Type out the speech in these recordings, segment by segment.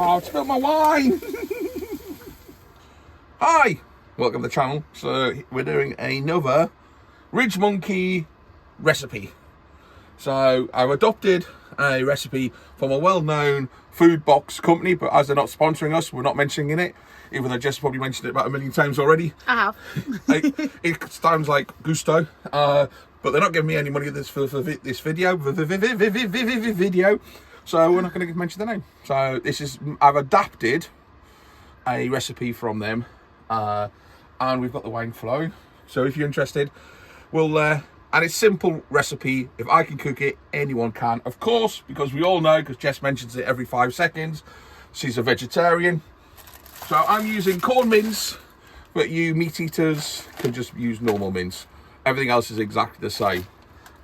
Oh, I've spilled my wine. Hi, welcome to the channel. So we're doing another RidgeMonkey recipe. So I've adopted a recipe from a well-known food box company, but as they're not sponsoring us, we're not mentioning it, even though Jess probably mentioned it about a million times already. I have. It sounds like Gusto, but they're not giving me any money for this video. So we're not going to mention the name. So I've adapted a recipe from them, and we've got the wine flow. So if you're interested, and it's simple recipe. If I can cook it, anyone can, of course, because we all know, because Jess mentions it every 5 seconds, she's a vegetarian. So I'm using corn mince, but you meat eaters can just use normal mince. Everything else is exactly the same,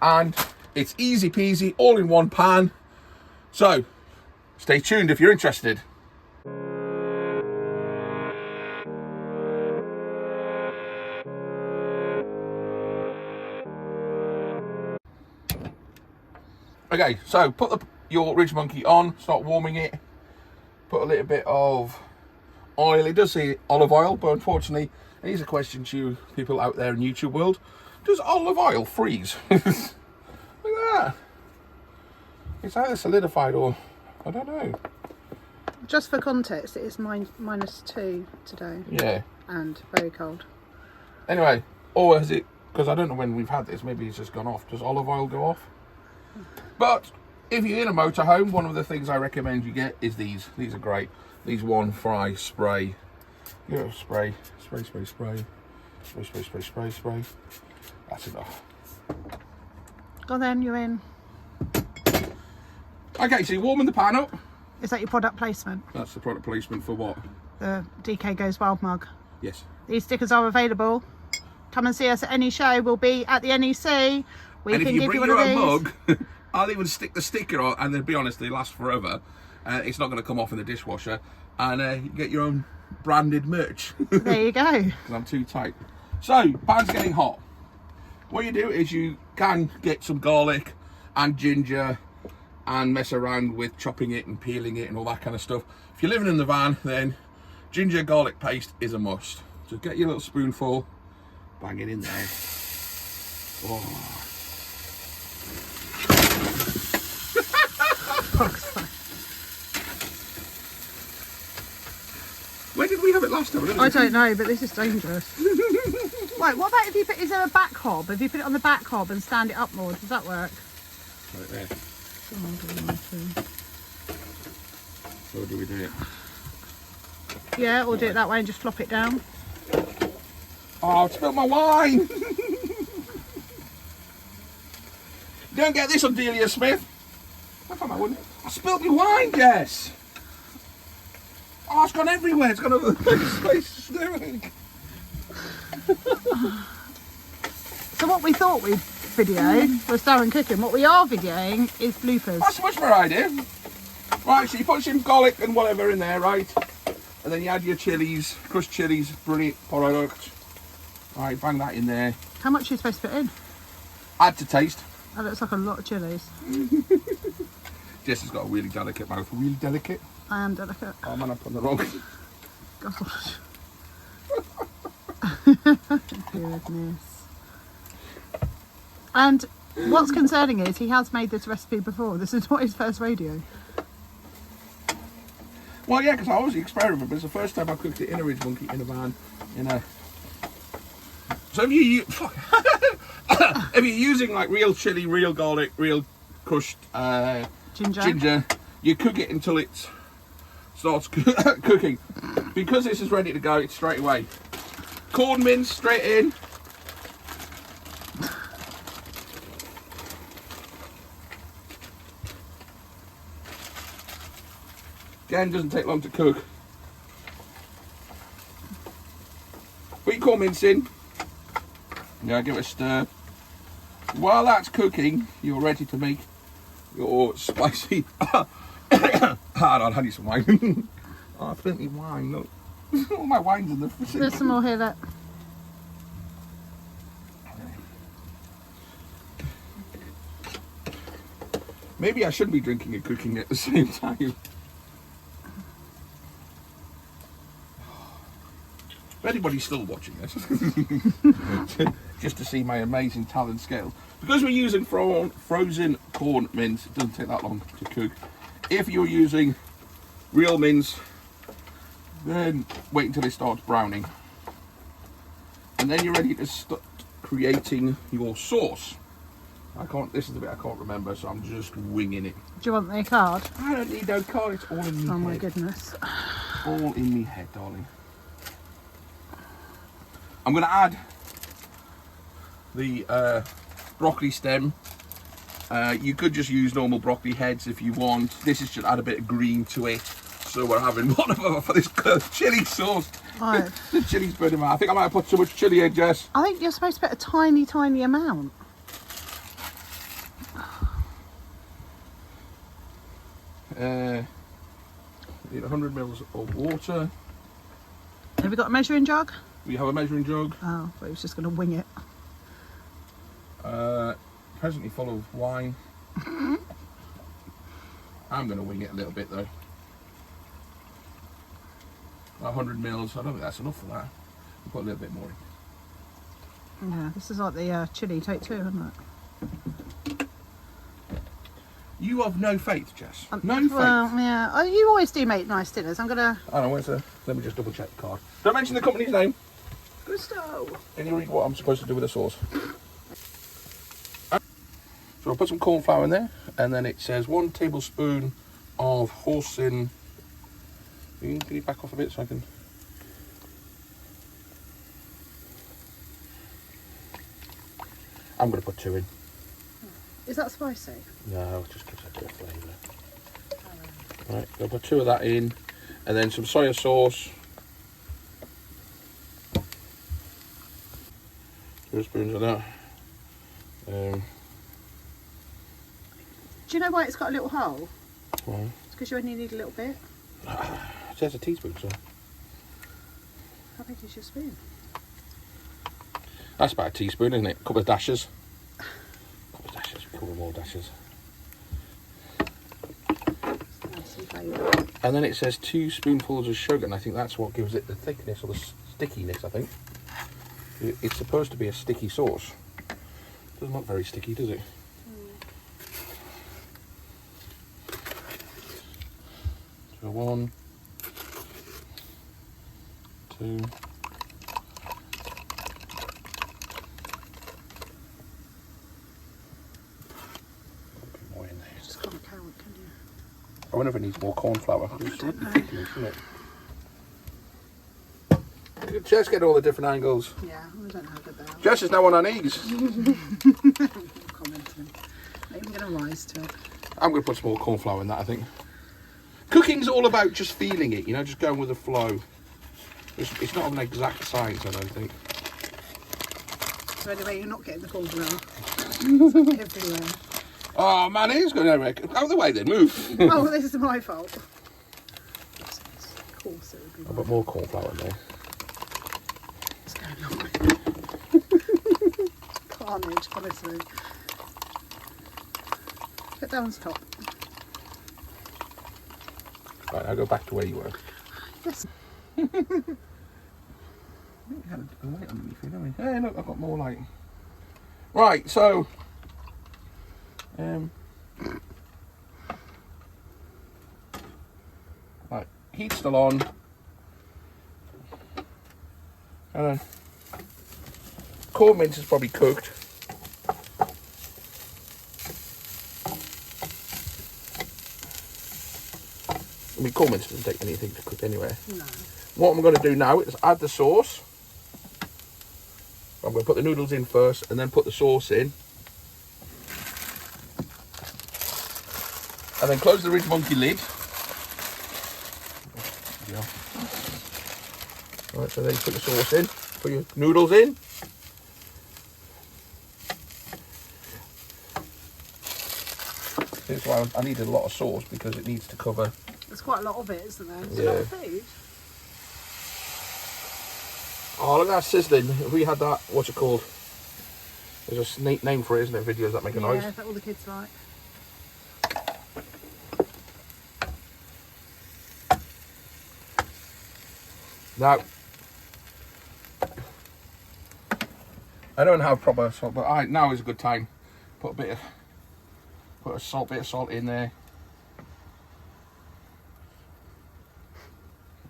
and it's easy peasy, all in one pan. So stay tuned if you're interested. Okay, so put your RidgeMonkey on, start warming it, put a little bit of oil. It does say olive oil, but unfortunately, here's a question to you people out there in YouTube world: does olive oil freeze? Look at that. It's either solidified or I don't know. Just for context, it is -2 today. Yeah. And very cold. Anyway, or has it? Because I don't know when we've had this. Maybe it's just gone off. Does olive oil go off? But if you're in a motorhome, one of the things I recommend you get is these. These are great. These one fry spray. You know, spray. That's enough. Go then, you're in. Okay, so you're warming the pan up. Is that your product placement? That's the product placement for what? The DK Goes Wild mug. Yes. These stickers are available. Come and see us at any show. We'll be at the NEC. We and can if you give bring you your one own of these. mug, I'll even stick the sticker on, and to be honest, they last forever. It's not going to come off in the dishwasher, and you get your own branded merch. There you go. Because I'm too tight. So, pan's getting hot. What you do is you can get some garlic and ginger and mess around with chopping it and peeling it and all that kind of stuff. If you're living in the van, then ginger garlic paste is a must. So get your little spoonful, bang it in there. Oh. Where did we have it last time? I don't know, but this is dangerous. Right, what about if you put, is there a back hob? If you put it on the back hob and stand it up more, does that work? Right there. So do we do it? Yeah, or do it that way and just flop it down. Oh, I've spilled my wine! Don't get this on Delia Smith. I thought I wouldn't. I spilled my wine, Jess! Oh, it's gone everywhere. It's gone over the place. So what we thought we'd video was Darren cooking. What we are videoing is bloopers. That's a much better idea. Right, so you put some garlic and whatever in there, right? And then you add your chilies, crushed chilies, brilliant product. Right, bang that in there. How much are you supposed to put in? Add to taste. That looks like a lot of chilies. Jess has got a really delicate mouth. Really delicate? I am delicate. Oh man, I put the wrong. Gosh. Goodness. And what's concerning is he has made this recipe before. This is not his first rodeo. Well, yeah, because I always experiment, but it's the first time I cooked it in a RidgeMonkey, in a van, So if you're using like real chili, real garlic, real crushed ginger, you cook it until it starts cooking. Because this is ready to go, it's straight away. Corn mince straight in. Again, doesn't take long to cook. Put your corn mince in. Yeah, give it a stir. While that's cooking, you're ready to make your spicy. Hold on, I need some wine. Oh, plenty of wine. Look, all my wine's in the fridge. There's some more here. Look. Maybe I shouldn't be drinking and cooking at the same time. If anybody's still watching this, just to see my amazing talent scales. Because we're using frozen corn mince, it doesn't take that long to cook. If you're using real mince, then wait until it starts browning. And then you're ready to start creating your sauce. This is the bit I can't remember, so I'm just winging it. Do you want the card? I don't need no card, it's all in me head. Oh my goodness. All in me head, darling. I'm going to add the broccoli stem. You could just use normal broccoli heads if you want. This is just add a bit of green to it. So we're having one of them for this chilli sauce. Right. The chilli's burning out. I think I might have put too much chilli in, Jess. I think you're supposed to put a tiny, tiny amount. Need 100 mils of water. Have we got a measuring jug? We have a measuring jug. Oh, I was just going to wing it. Presently full of wine. I'm going to wing it a little bit though. 100 mils. I don't think that's enough for that. We'll put a little bit more in. Yeah, this is like the chili take two, isn't it? You have no faith, Jess. No faith. Well, yeah. Oh, you always do make nice dinners. I'm gonna. I don't know. Let me just double check the card. Don't mention the company's name. Gusto. Can you read what I'm supposed to do with the sauce? So I'll put some corn flour in there, and then it says 1 tablespoon of hoisin. Can you back off a bit so I can? I'm going to put 2 in. Is that spicy? No, it just gives it a bit of flavour. Right, I'll put 2 of that in, and then some soya sauce. 2 spoons of that. Do you know why it's got a little hole? Well, It's because you only need a little bit. it says a teaspoon, so. How big is your spoon? That's about a teaspoon, isn't it? A couple of dashes. A couple more dashes. And then it says 2 spoonfuls of sugar, and I think that's what gives it the thickness or the stickiness, I think. It's supposed to be a sticky sauce. Doesn't look very sticky, does it? So 1, 2. I wonder if it needs more corn flour. It's ridiculous, isn't it? Jess get all the different angles. Yeah, I don't know how good they are. Jess is now on her knees. Commenting. Not even going to rise to it. I'm going to put some more corn flour in that, I think. Cooking's all about just feeling it, you know, just going with the flow. It's not an exact science, I don't think. So anyway, you're not getting the corn flour. It's everywhere. Oh man, it is going everywhere. Out of the way then, move. Oh, this is my fault. Of course it would be. I'll put more corn flour in there. What's going on? Carnage, honestly. Put that on top. Right, I'll go back to where you were. Yes. I think we had a light underneath here, didn't we? Hey, look, I've got more light. Right, so... right, heat's still on. Corn mince is probably cooked. I mean, corn mince doesn't take anything to cook anyway. No. What I'm going to do now is add the sauce. I'm going to put the noodles in first and then put the sauce in. And then close the RidgeMonkey lid. Yeah. Right, so then you put the sauce in, put your noodles in. This is why I needed a lot of sauce, because it needs to cover. There's quite a lot of it, isn't there? It's Yeah. a lot of food. Oh, look at that sizzling. If we had that, what's it called? There's a neat name for it, isn't it? Videos that make a noise. Yeah, that all the kids like. Now, I don't have proper salt, but now is a good time. Put a bit of salt in there.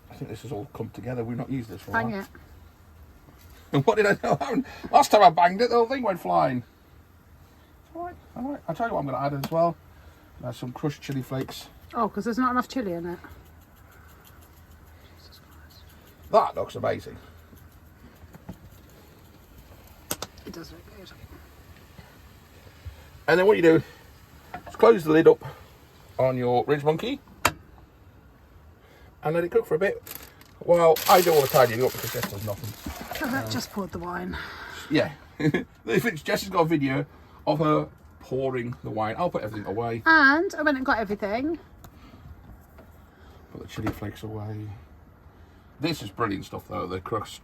I think this has all come together. We've not used this for a while. Bang it. And what did I know? Last time I banged it, the whole thing went flying. Alright. I'll tell you what I'm going to add as well. Some crushed chili flakes. Oh, because there's not enough chilli in it. Jesus Christ. That looks amazing. It does look good. And then what you do is close the lid up on your RidgeMonkey and let it cook for a bit. Well, I do all the tidying up because Jess does nothing. Oh, just poured the wine. Yeah. Jess has got a video of her pouring the wine. I'll put everything away. And I went and got everything. Put the chili flakes away. This is brilliant stuff though, the crushed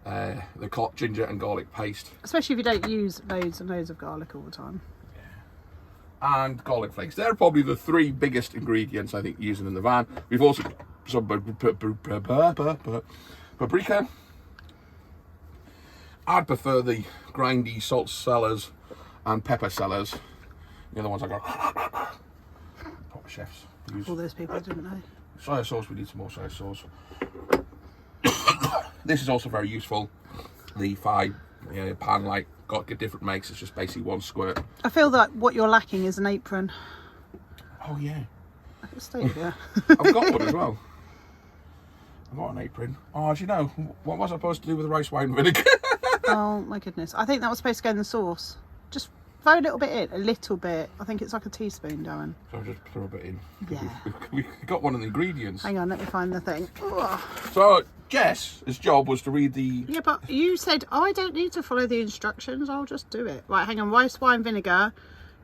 the ginger and garlic paste. Especially if you don't use loads and loads of garlic all the time. Yeah. And garlic flakes. They're probably the 3 biggest ingredients I think using in the van. We've also got some paprika. I'd prefer the grindy salt cellars and pepper cellars. The other ones I got proper chefs. All those people didn't know. Soya sauce, we need some more soya sauce. This is also very useful. The 5 pan like got different makes. It's just basically 1 squirt. I feel that what you're lacking is an apron. Oh yeah. I could stay here. I've got one as well. I've got an apron. Oh, do you know what was I supposed to do with the rice wine vinegar? Oh my goodness. I think that was supposed to go in the sauce. Just throw a little bit in. A little bit. I think it's like a teaspoon, Darren. So I'll just throw a bit in. Yeah. We got one of the ingredients. Hang on, let me find the thing. Ugh. So Jess's job was to read the... Yeah, but you said, I don't need to follow the instructions. I'll just do it. Right, hang on. Rice wine vinegar,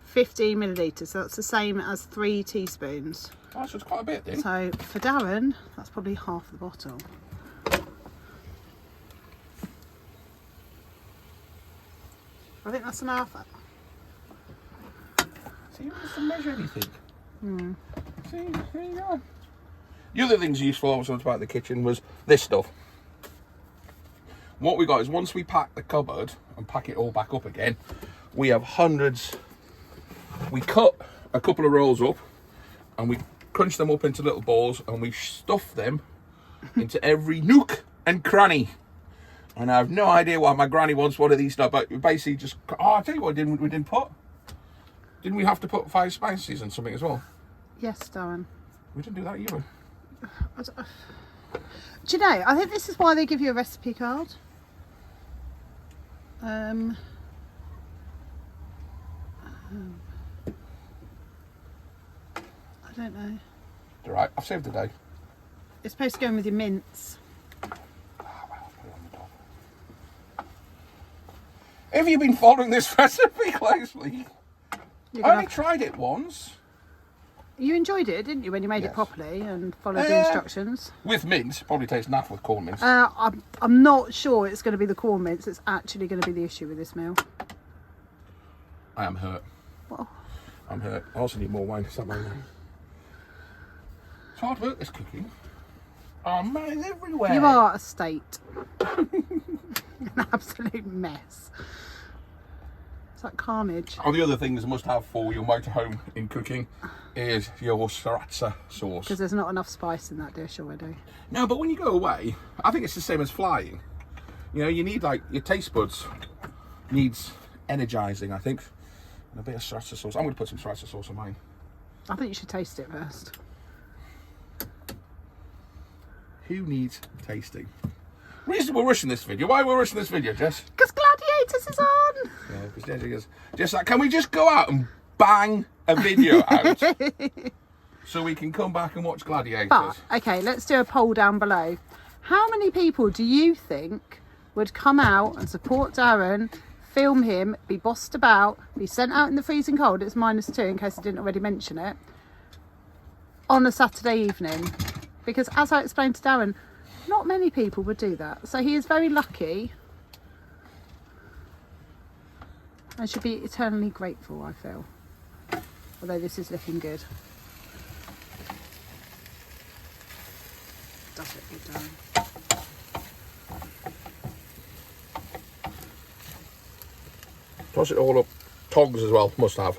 15 millilitres. So that's the same as 3 teaspoons. Oh, so it's quite a bit then. So for Darren, that's probably half the bottle. I think that's enough. See, you don't have to measure anything. See, there you go. The other thing's useful I was talking about in the kitchen was this stuff. What we got is once we pack the cupboard and pack it all back up again, we have hundreds. We cut a couple of rolls up and we crunch them up into little balls and we stuff them into every nook and cranny. And I have no idea why my granny wants one of these stuff, but we basically just... Oh, I'll tell you what we didn't put. Didn't we have to put 5 spices and something as well? Yes, Darren. We didn't do that either. Do you know, I think this is why they give you a recipe card. I don't know. All right, I've saved the day. It's supposed to go in with your mince. Have you been following this recipe closely? I only tried it once. You enjoyed it, didn't you, when you made it Yes. properly and followed the instructions? With mince, probably tastes naff with corn mince. I'm not sure it's going to be the corn mince. It's actually going to be the issue with this meal. I am hurt. Well, I'm hurt. I also need more wine. It's hard work, this cooking. Oh man, it's everywhere. you are a state. An absolute mess. It's like carnage. Oh, the other things you must have for your motorhome in cooking is your sriracha sauce. Because there's not enough spice in that dish already. No, but when you go away, I think it's the same as flying. You know, you need like your taste buds needs energizing, I think. And a bit of sriracha sauce. I'm going to put some sriracha sauce on mine. I think you should taste it first. Who needs tasting? Reason we're rushing this video. Why are we rushing this video, Jess? Because Gladiators is on! Yeah, because Jess goes, just like, can we just go out and bang a video out so we can come back and watch Gladiators? But, okay, let's do a poll down below. How many people do you think would come out and support Darren, film him, be bossed about, be sent out in the freezing cold, it's -2 in case I didn't already mention it, on a Saturday evening? Because as I explained to Darren, not many people would do that. So he is very lucky and should be eternally grateful, I feel. Although this is looking good. Does look good, Darren. Toss it all up. Tongs as well, must have.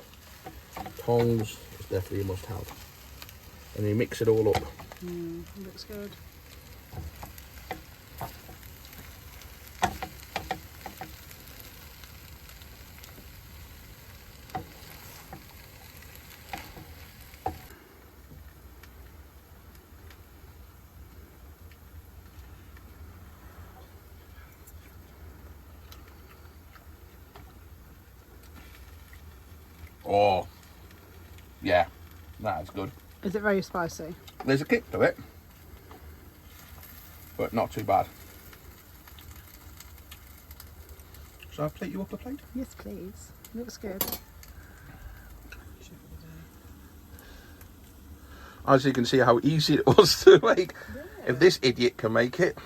Tongs is definitely a must have. And you mix it all up. Looks good. Oh, yeah, that is good. Is it very spicy? There's a kick to it, but not too bad. Shall I plate you up a plate? Yes, please. Looks good. As you can see how easy it was to make. Yeah. If this idiot can make it.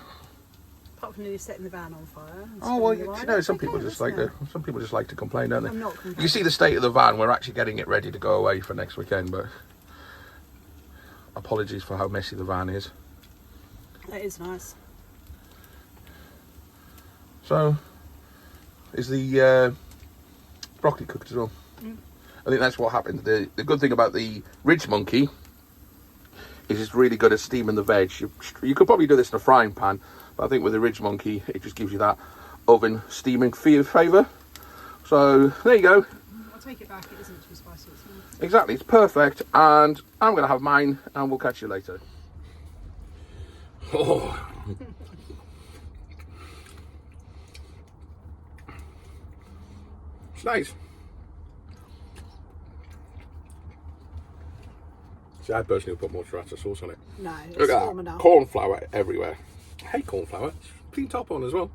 Apart from nearly setting the van on fire. Oh well, you know, some people just like to complain, don't they? I'm not complaining. You see the state of the van. We're actually getting it ready to go away for next weekend, but apologies for how messy the van is. That is nice. So, is the broccoli cooked as well? I think that's what happened. The good thing about the RidgeMonkey is it's really good at steaming the veg. You could probably do this in a frying pan, but I think with the RidgeMonkey, it just gives you that oven steaming flavour. So, there you go. I'll take it back, it isn't too spicy. It's nice. Exactly, it's perfect, and I'm going to have mine, and we'll catch you later. Oh. It's nice. See, I personally would put more mozzarella sauce on it. No, it's look at warm that. enough. Corn flour everywhere. I hate corn flour. Clean top on as well.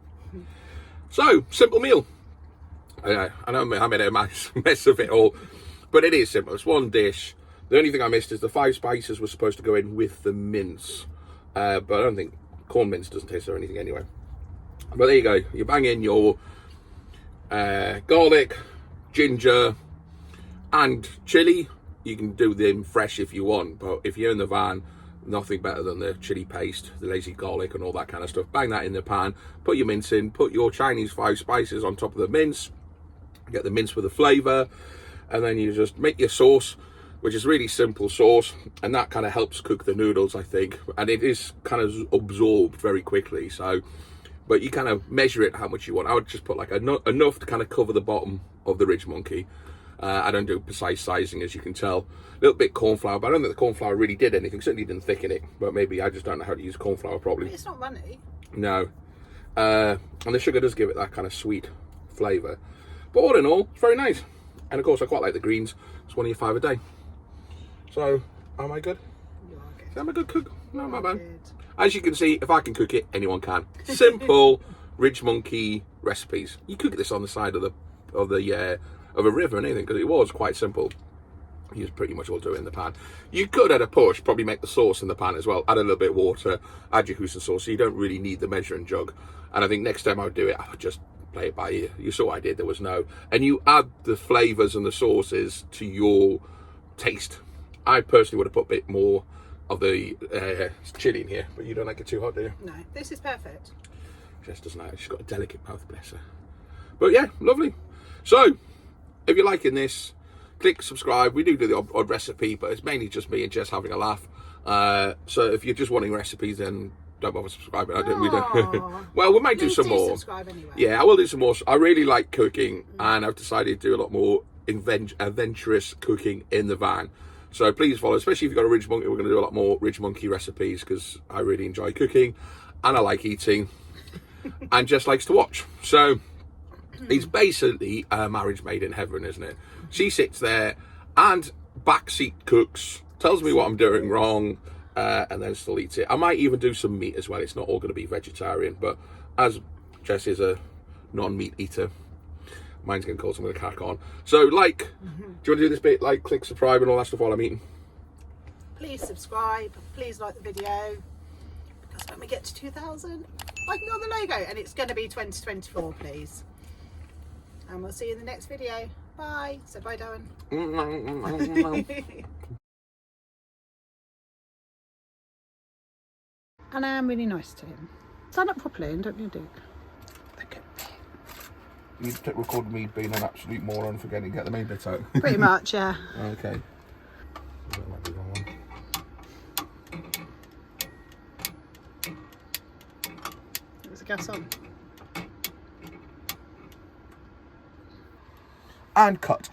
So, simple meal. I know I made a mess of it all, but it is simple. It's one dish. The only thing I missed is the 5 spices were supposed to go in with the mince, but I don't think corn mince doesn't taste or anything anyway. But there you go. You bang in your garlic, ginger, and chilli. You can do them fresh if you want, but if you're in the van, nothing better than the chili paste, the lazy garlic and all that kind of stuff. Bang that in the pan, put your mince in, put your Chinese 5 spices on top of the mince, get the mince with the flavour, and then you just make your sauce, which is really simple sauce, and that kind of helps cook the noodles, I think, and it is kind of absorbed very quickly. So, but you kind of measure it how much you want. I would just put like enough to kind of cover the bottom of the RidgeMonkey. I don't do precise sizing, as you can tell. A little bit corn flour, but I don't think the corn flour really did anything. Certainly didn't thicken it, but maybe I just don't know how to use corn flour properly. It's not runny. No. And the sugar does give it that kind of sweet flavour. But all in all, it's very nice. And of course, I quite like the greens. It's 1 of 5 a day. So, am I good? You are good. Am I a good cook? No, not bad. Good. As you can see, if I can cook it, anyone can. Simple RidgeMonkey recipes. You cook this on the side of a river and anything, because it was quite simple. You just pretty much all do it in the pan. You could, at a push, probably make the sauce in the pan as well. Add a little bit of water, add your Houston sauce, so you don't really need the measuring jug. And I think next time I would do it, I would just play it by ear. You saw what I did, there was no. And you add the flavours and the sauces to your taste. I personally would have put a bit more of the chilli in here, but you don't like it too hot, do you? No, this is perfect. Jess doesn't know. She's got a delicate mouth, bless her. But yeah, lovely. So, if you're liking this, click subscribe. We do the odd recipe, but it's mainly just me and Jess having a laugh. So if you're just wanting recipes, then don't bother subscribing. We don't. Well, we might do some more. Subscribe anyway. Yeah, I will do some more. I really like cooking, and I've decided to do a lot more adventurous cooking in the van. So please follow, especially if you've got a RidgeMonkey. We're going to do a lot more RidgeMonkey recipes because I really enjoy cooking and I like eating, and Jess likes to watch. So it's basically a marriage made in heaven, isn't it? She sits there and backseat cooks, tells me what I'm doing wrong, and then still eats it. I might even do some meat as well. It's not all going to be vegetarian, but as Jess is a non-meat eater, mine's getting cold, so I'm going to crack on. So, do you want to do this bit, like, click, subscribe, and all that stuff while I'm eating? Please subscribe. Please like the video. Because when we get to 2,000, I can go on the logo, and it's going to be 2024, please. And we'll see you in the next video. Bye. So bye, Darren. And I am really nice to him. Stand up properly and don't you do it. Look at me. you recorded me being an absolute moron for getting the main bit out. Pretty much, yeah. Okay. That might be the wrong one. There's a gas on. And cut.